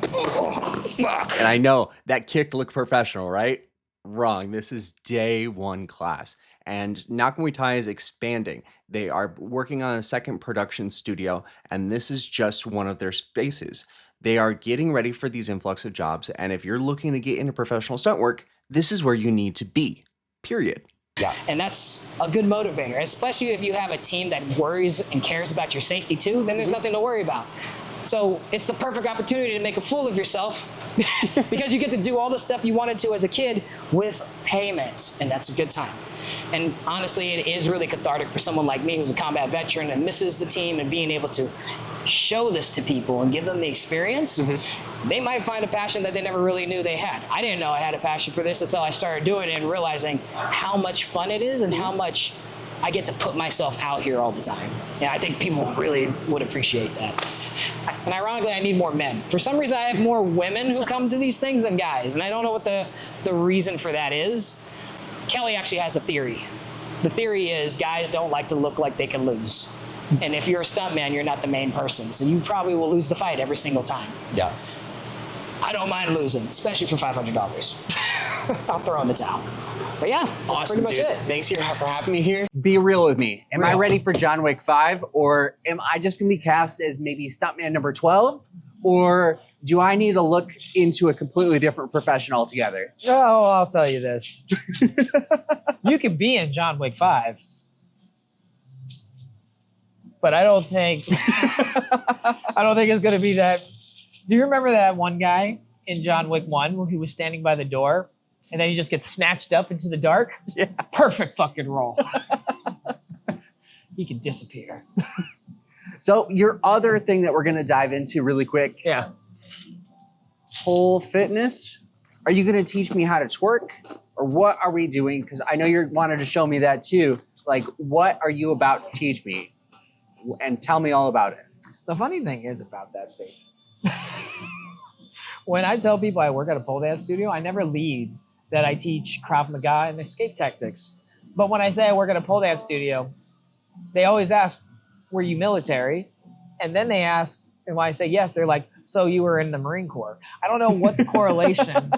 And I know that kick looked professional, right? Wrong. This is day one class. And Nakamui Tai is expanding. They are working on a second production studio, and this is just one of their spaces. They are getting ready for these influx of jobs, and if you're looking to get into professional stunt work, this is where you need to be. Period. Yeah. And that's a good motivator, especially if you have a team that worries and cares about your safety too, then there's nothing to worry about. So it's the perfect opportunity to make a fool of yourself because you get to do all the stuff you wanted to as a kid with payment, and that's a good time. And honestly, it is really cathartic for someone like me who's a combat veteran and misses the team, and being able to show this to people and give them the experience. They might find a passion that they never really knew they had. I didn't know I had a passion for this until I started doing it and realizing how much fun it is and how much I get to put myself out here all the time. And I think people really would appreciate that. And ironically, I need more men. For some reason, I have more women who come to these things than guys, and I don't know what the reason for that is. Kelly actually has a theory. The theory is guys don't like to look like they can lose. And if you're a stuntman, you're not the main person, so you probably will lose the fight every single time. Yeah. I don't mind losing, especially for $500. I'll throw in the towel. But yeah, that's Awesome, pretty much dude. it. Thanks for having me here. Be real with me. Am I Real. ready for John Wick 5, or am I just gonna be cast as maybe stuntman number 12? Or do I need to look into a completely different profession altogether? Oh, I'll tell you this. You could be in John Wick 5. But I don't think it's gonna be that. Do you remember that one guy in John Wick 1 where he was standing by the door and then he just gets snatched up into the dark? Yeah. Perfect fucking role. He can disappear. So your other thing that we're gonna dive into really quick, Yeah. pole fitness. Are you gonna teach me how to twerk, or what are we doing? Because I know you wanted to show me that too. Like, what are you about to teach me? And tell me all about it. The funny thing is about that statement. When I tell people I work at a pole dance studio, I never lead that I teach Krav Maga and escape tactics. But when I say I work at a pole dance studio, they always ask, were you military? And then they ask, and when I say yes, they're like, so you were in the Marine Corps. I don't know what the correlation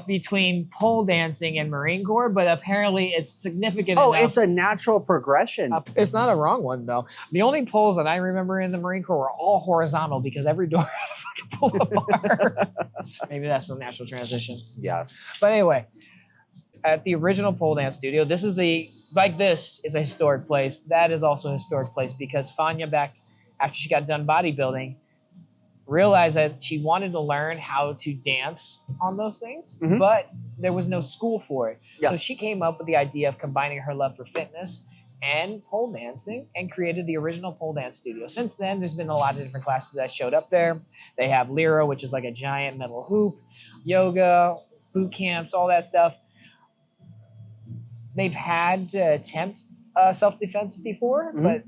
between pole dancing and Marine Corps, but apparently it's significant Oh, enough. it's a natural progression. It's not a wrong one, though. The only poles that I remember in the Marine Corps were all horizontal because every door had a fucking pull-up bar. Maybe that's the natural transition. Yeah. But anyway, at the original pole dance studio, this is a historic place. That is also a historic place because Fania, back after she got done bodybuilding, realized that she wanted to learn how to dance on those things, but there was no school for it. Yeah. So she came up with the idea of combining her love for fitness and pole dancing and created the original pole dance studio. Since then, there's been a lot of different classes that showed up there. They have Lyra, which is like a giant metal hoop, yoga, boot camps, all that stuff. They've had to attempt self-defense before, but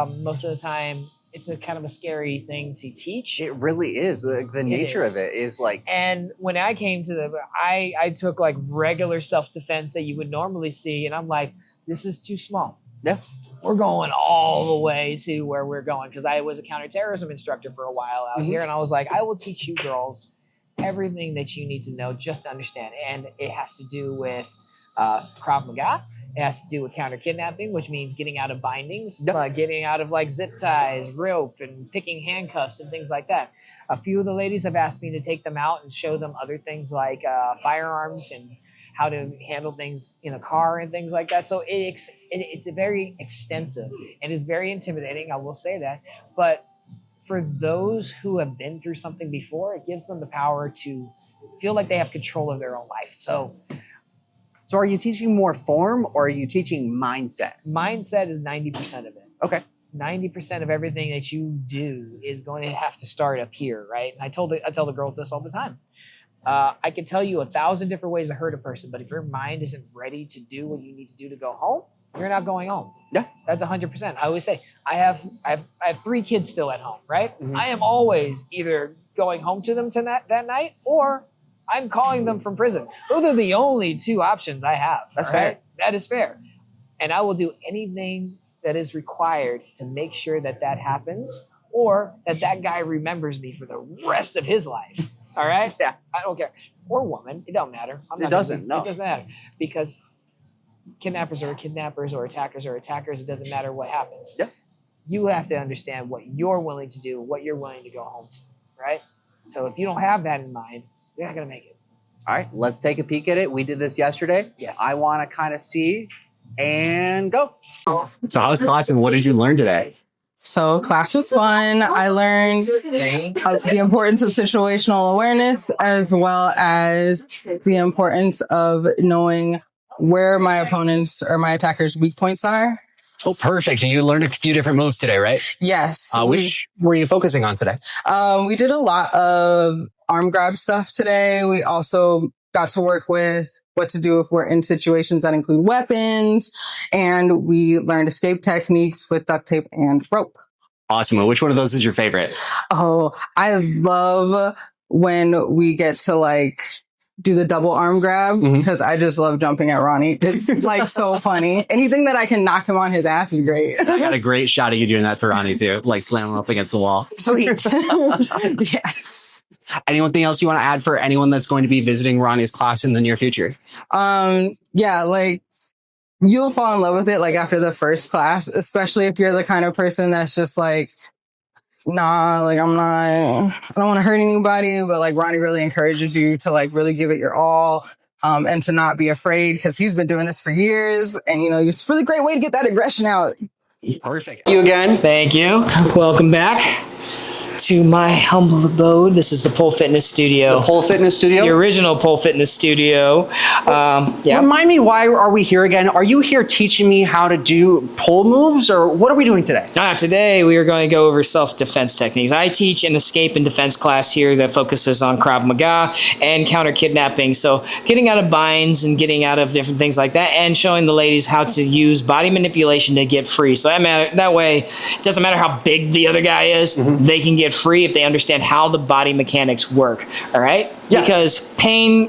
most of the time, it's a kind of a scary thing to teach. It really is. The nature is. of it is like, And when I came to I took like regular self-defense that you would normally see, and I'm like, this is too small. Yeah. We're going all the way to where we're going, because I was a counterterrorism instructor for a while out here, and I was like, I will teach you girls everything that you need to know just to understand. And it has to do with Krav Maga. It has to do with counter kidnapping, which means getting out of bindings, getting out of like zip ties, rope, and picking handcuffs and things like that. A few of the ladies have asked me to take them out and show them other things like firearms and how to handle things in a car and things like that. So it's very extensive and it's very intimidating, I will say that. But for those who have been through something before, it gives them the power to feel like they have control of their own life. So are you teaching more form, or are you teaching mindset? mindset is 90% of it. Okay. 90% of everything that you do is going to have to start up here, right? I tell the girls this all the time. I can tell you 1,000 different ways to hurt a person, but if your mind isn't ready to do what you need to do to go home, you're not going home. Yeah. That's 100%. I always say, I have 3 kids still at home, right? I am always either going home to them that night, or I'm calling them from prison. Those are the only 2 options I have. That's right? fair. That is fair. And I will do anything that is required to make sure that happens, or that guy remembers me for the rest of his life. All right? Yeah. I don't care. Or woman. It don't matter. It doesn't, no. It doesn't matter. Because kidnappers are kidnappers or attackers are attackers. It doesn't matter what happens. Yeah. You have to understand what you're willing to do, what you're willing to go home to, right? So if you don't have that in mind, you're not going to make it. All right, let's take a peek at it. We did this yesterday. Yes. I want to kind of see and go. So how was class and what did you learn today? So class was fun. I learned the importance of situational awareness as well as the importance of knowing where my opponents or my attackers' weak points are. Oh, perfect. And you learned a few different moves today, right? Yes. Which were you focusing on today? We did a lot of arm grab stuff today. We also got to work with what to do if we're in situations that include weapons. And we learned escape techniques with duct tape and rope. Awesome. And which one of those is your favorite? Oh, I love when we get to like do the double arm grab because I just love jumping at Ronnie. It's like so funny. Anything that I can knock him on his ass is great. I got a great shot of you doing that to Ronnie too, like slamming him up against the wall. Sweet. Yes. Anything else you want to add for anyone that's going to be visiting Ronnie's class in the near future? Yeah, like you'll fall in love with it like after the first class, especially if you're the kind of person that's just like, nah, like I don't want to hurt anybody, but like Ronnie really encourages you to like really give it your all, and to not be afraid because he's been doing this for years. And, you know, it's a really great way to get that aggression out. Perfect. You again. Thank you. Welcome back to my humble abode. This is the Pole Fitness Studio. The Pole Fitness Studio? The original Pole Fitness Studio. Yeah. Remind me, why are we here again? Are you here teaching me how to do pole moves, or what are we doing today? Today we are going to go over self-defense techniques. I teach an escape and defense class here that focuses on Krav Maga and counter-kidnapping. So getting out of binds and getting out of different things like that, and showing the ladies how to use body manipulation to get free. So that way, it doesn't matter how big the other guy is, they can get free if they understand how the body mechanics work. All right? Yeah. Because pain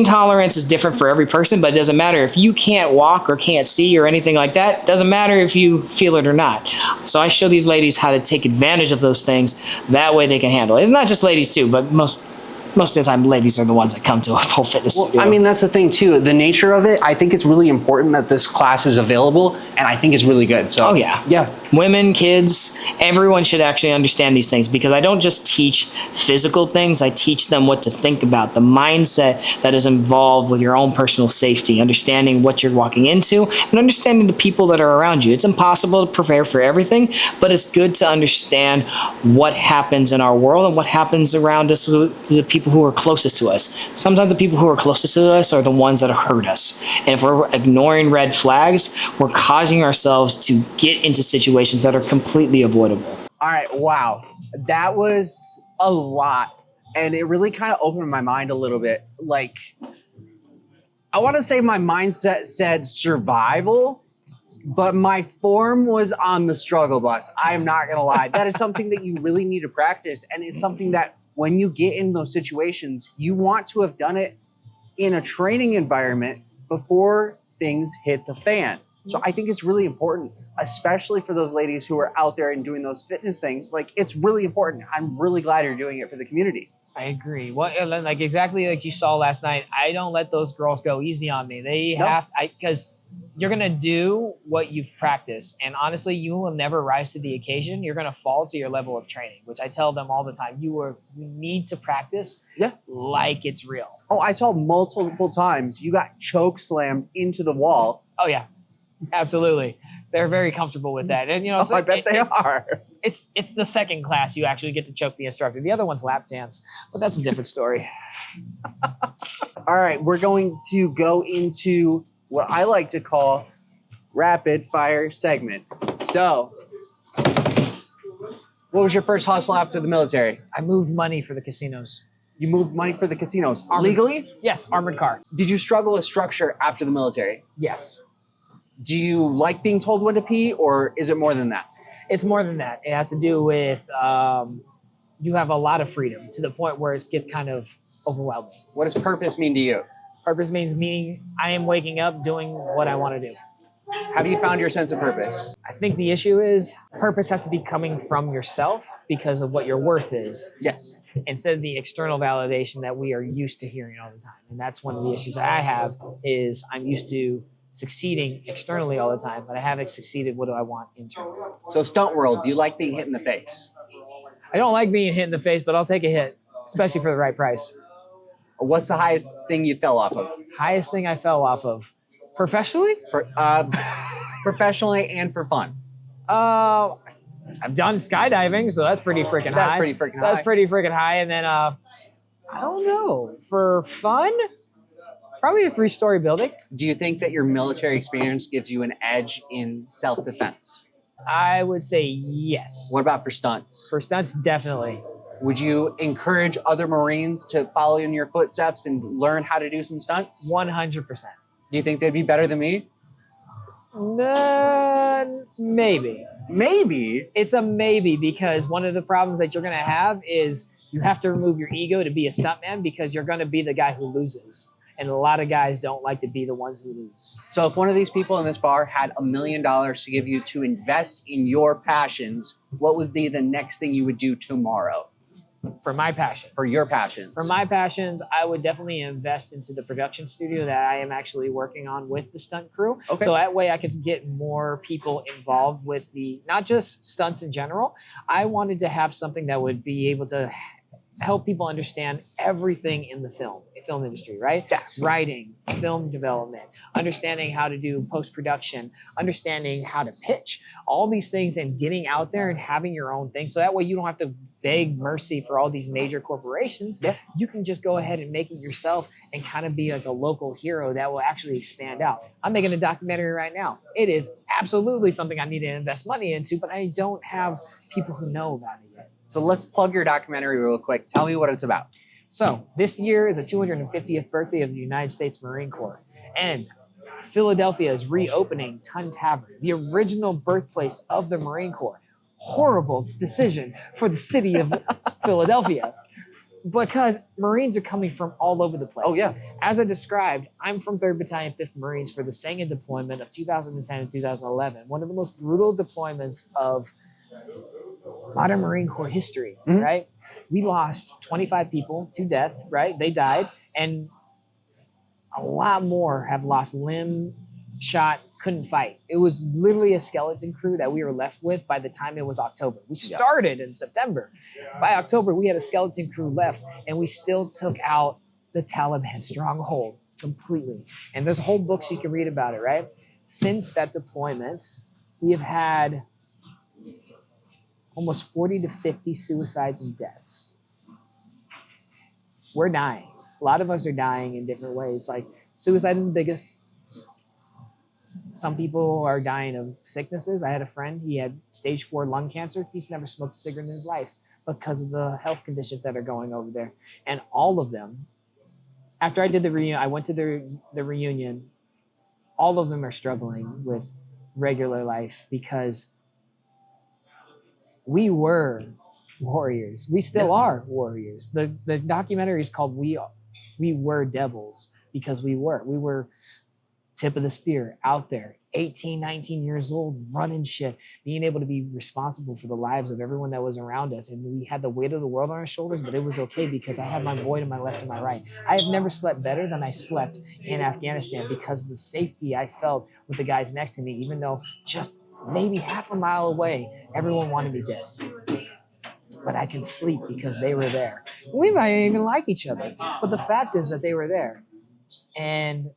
tolerance is different for every person, but it doesn't matter if you can't walk or can't see or anything like that. It doesn't matter if you feel it or not. So I show these ladies how to take advantage of those things. That way they can handle it. It's not just ladies too, but most of the time ladies are the ones that come to a pole fitness studio. I mean, that's the thing too. The nature of it, I think it's really important that this class is available, and I think it's really good. So, oh yeah. Yeah. Women, kids, everyone should actually understand these things, because I don't just teach physical things, I teach them what to think about, the mindset that is involved with your own personal safety, understanding what you're walking into, and understanding the people that are around you. It's impossible to prepare for everything, but it's good to understand what happens in our world and what happens around us with the people who are closest to us. Sometimes the people who are closest to us are the ones that hurt us. And if we're ignoring red flags, we're causing ourselves to get into situations that are completely avoidable. All right, wow. That was a lot. And it really kind of opened my mind a little bit. Like, I want to say my mindset said survival, but my form was on the struggle bus. I am not going to lie. That is something that you really need to practice. And it's something that when you get in those situations, you want to have done it in a training environment before things hit the fan. So I think it's really important, especially for those ladies who are out there and doing those fitness things. Like, it's really important. I'm really glad you're doing it for the community. I agree. Well, like exactly like you saw last night, I don't let those girls go easy on me. They have to, because you're going to do what you've practiced. And honestly, you will never rise to the occasion. You're going to fall to your level of training, which I tell them all the time. You need to practice like it's real. Oh, I saw multiple times you got choke slammed into the wall. Oh, yeah. Absolutely. They're very comfortable with that. And, you know, I bet they are. It's the second class you actually get to choke the instructor. The other one's lap dance, but that's a different story. All right, we're going to go into what I like to call rapid fire segment. So, what was your first hustle after the military? I moved money for the casinos. You moved money for the casinos. Legally? Yes, armored car. Did you struggle with structure after the military? Yes. Do you like being told when to pee, or is it more than that? It's more than that. It has to do with you have a lot of freedom to the point where it gets kind of overwhelming. What does purpose mean to you? Purpose meaning I am waking up doing what I want to do. Have you found your sense of purpose? I think the issue is purpose has to be coming from yourself because of what your worth is. Yes. instead of the external validation that we are used to hearing all the time. And that's one of the issues that I have is I'm used to succeeding externally all the time, but I haven't succeeded. What do I want internally? So stunt world, do you like being hit in the face? I don't like being hit in the face, but I'll take a hit, especially for the right price. What's the highest thing you fell off of? Highest thing I fell off of. Professionally? Professionally and for fun. I've done skydiving, so that's pretty freaking high. That's pretty freaking high. That's pretty freaking high. And then, I don't know. For fun, probably a 3-story building. Do you think that your military experience gives you an edge in self-defense? I would say yes. What about for stunts? For stunts, definitely. Would you encourage other Marines to follow in your footsteps and learn how to do some stunts? 100%. Do you think they'd be better than me? Maybe. Maybe? It's a maybe, because one of the problems that you're going to have is you have to remove your ego to be a stuntman, because you're going to be the guy who loses. And a lot of guys don't like to be the ones who lose. So if one of these people in this bar had $1 million to give you to invest in your passions, what would be the next thing you would do tomorrow? For my passions. For your passions. For my passions, I would definitely invest into the production studio that I am actually working on with the stunt crew. Okay. So that way I could get more people involved with the, not just stunts in general. I wanted to have something that would be able to help people understand everything in the film industry, right? Yes. Writing, film development, understanding how to do post-production, understanding how to pitch, all these things, and getting out there and having your own thing. So that way you don't have to beg mercy for all these major corporations. Yeah. You can just go ahead and make it yourself and kind of be like a local hero that will actually expand out. I'm making a documentary right now. It is absolutely something I need to invest money into, but I don't have people who know about it yet. So let's plug your documentary real quick. Tell me what it's about. So this year is the 250th birthday of the United States Marine Corps. And Philadelphia is reopening Ton Tavern, the original birthplace of the Marine Corps. Horrible decision for the city of Philadelphia, because Marines are coming from all over the place. Oh, yeah. As I described, I'm from 3rd Battalion, 5th Marines for the Sanga deployment of 2010 and 2011, one of the most brutal deployments of modern Marine Corps history, right? We lost 25 people to death, right? They died. And a lot more have lost limb, shot, couldn't fight. It was literally a skeleton crew that we were left with by the time it was October. We started in September. By October, we had a skeleton crew left, and we still took out the Taliban stronghold completely. And there's whole books you can read about it, right? Since that deployment, we have had almost 40 to 50 suicides and deaths. We're dying. A lot of us are dying in different ways. Like, suicide is the biggest. Some people are dying of sicknesses. I had a friend, he had stage 4 lung cancer. He's never smoked a cigarette in his life because of the health conditions that are going over there. And all of them, after I did the reunion, I went to the reunion, all of them are struggling with regular life because we were warriors. We still are warriors. The documentary is called We Were Devils, because we were tip of the spear out there, 18, 19 years old, running shit, being able to be responsible for the lives of everyone that was around us. And we had the weight of the world on our shoulders, but it was okay because I had my boy to my left and my right. I have never slept better than I slept in Afghanistan because of the safety I felt with the guys next to me, even though just maybe half a mile away, everyone wanted me dead. But I could sleep because they were there. We might even like each other, but the fact is that they were there. And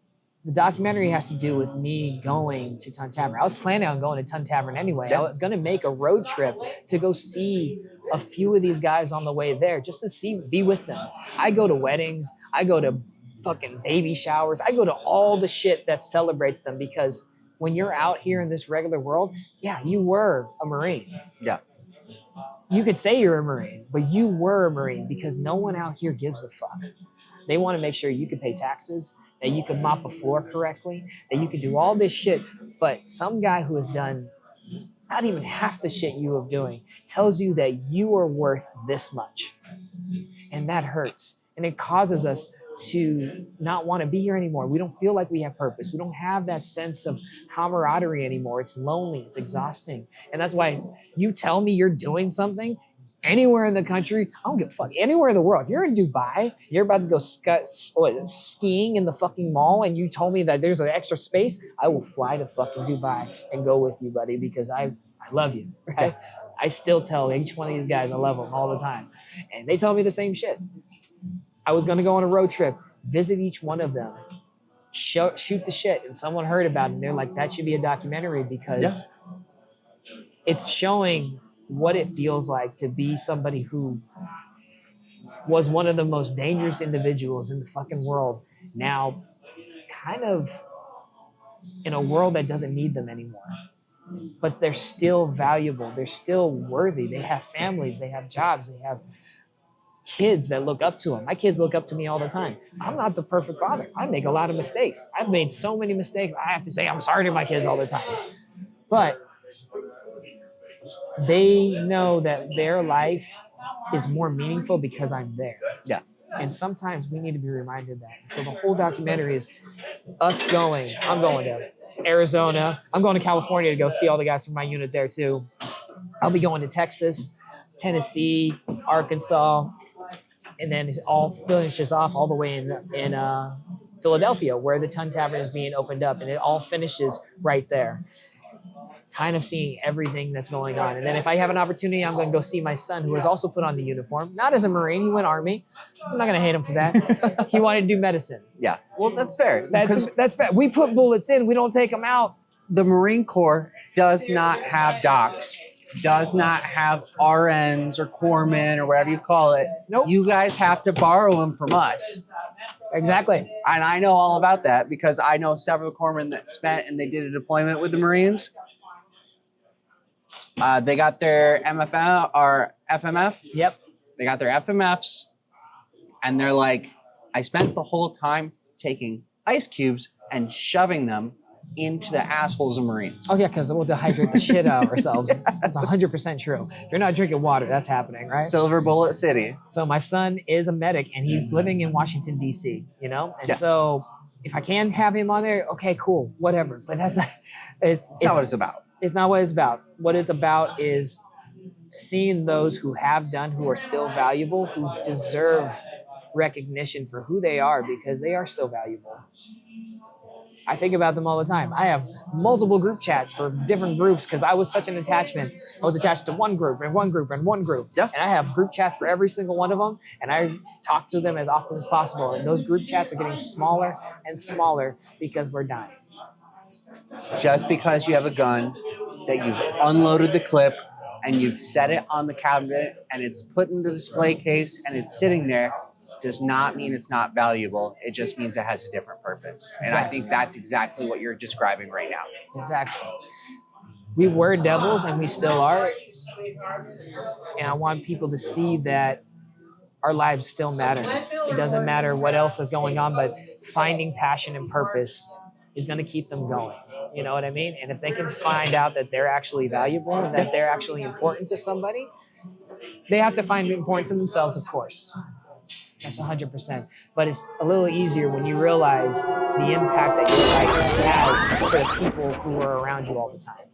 the documentary has to do with me going to Ton Tavern. I was planning on going to Ton Tavern anyway. I was going to make a road trip to go see a few of these guys on the way there, just to be with them. I go to weddings. I go to fucking baby showers. I go to all the shit that celebrates them, because when you're out here in this regular world, yeah, you were a Marine. Yeah. You could say you're a Marine, but you were a Marine, because no one out here gives a fuck. They want to make sure you can pay taxes, that you can mop a floor correctly, that you can do all this shit. But some guy who has done not even half the shit you are doing tells you that you are worth this much. And that hurts. And it causes us to not want to be here anymore. We don't feel like we have purpose. We don't have that sense of camaraderie anymore. It's lonely. It's exhausting. And that's why you tell me you're doing something, Anywhere in the country, I don't give a fuck. Anywhere in the world. If you're in Dubai, you're about to go skiing in the fucking mall, and you told me that there's an extra space, I will fly to fucking Dubai and go with you, buddy, because I love you, right? I still tell each one of these guys I love them all the time. And they tell me the same shit. I was going to go on a road trip, visit each one of them, shoot the shit, and someone heard about it, and they're like, that should be a documentary because it's showing what it feels like to be somebody who was one of the most dangerous individuals in the fucking world, now kind of in a world that doesn't need them anymore. But they're still valuable. They're still worthy. They have families. They have jobs. They have kids that look up to them. My kids look up to me all the time. I'm not the perfect father. I make a lot of mistakes. I've made so many mistakes. I have to say I'm sorry to my kids all the time. But they know that their life is more meaningful because I'm there. Yeah. And sometimes we need to be reminded that. So the whole documentary is us going. I'm going to Arizona. I'm going to California to go see all the guys from my unit there too. I'll be going to Texas, Tennessee, Arkansas, and then it all finishes off all the way in Philadelphia, where the Ton Tavern is being opened up, and it all finishes right there. Kind of seeing everything that's going on. And then if I have an opportunity, I'm going to go see my son, who has also put on the uniform, not as a Marine. He went Army. I'm not going to hate him for that. He wanted to do medicine. Yeah. Well, that's fair. That's fair. We put bullets in. We don't take them out. The Marine Corps does not have docs, does not have RNs or corpsmen or whatever you call it. Nope. You guys have to borrow them from us. Exactly. And I know all about that because I know several corpsmen that spent and they did a deployment with the Marines. They got their MFM or FMF. Yep. They got their FMFs. And they're like, I spent the whole time taking ice cubes and shoving them into the assholes of Marines. Oh, yeah, because we'll dehydrate the shit out of ourselves. That's 100% true. If you're not drinking water, that's happening, right? Silver Bullet City. So my son is a medic, and he's living in Washington, D.C., you know? And so if I can have him on there, okay, cool, whatever. But that's not, it's not what it's about. It's not what it's about. What it's about is seeing those who have done, who are still valuable, who deserve recognition for who they are because they are still valuable. I think about them all the time. I have multiple group chats for different groups because I was such an attachment. I was attached to one group and one group and one group. Yeah. And I have group chats for every single one of them. And I talk to them as often as possible. And those group chats are getting smaller and smaller because we're dying. Just because you have a gun that you've unloaded the clip and you've set it on the cabinet and it's put in the display case and it's sitting there does not mean it's not valuable. It just means it has a different purpose. And I think that's exactly what you're describing right now. Exactly. We were devils and we still are. And I want people to see that our lives still matter. It doesn't matter what else is going on, but finding passion and purpose is going to keep them going. You know what I mean? And if they can find out that they're actually valuable and that they're actually important to somebody, they have to find importance in themselves, of course. That's 100%. But it's a little easier when you realize the impact that your life has for the people who are around you all the time.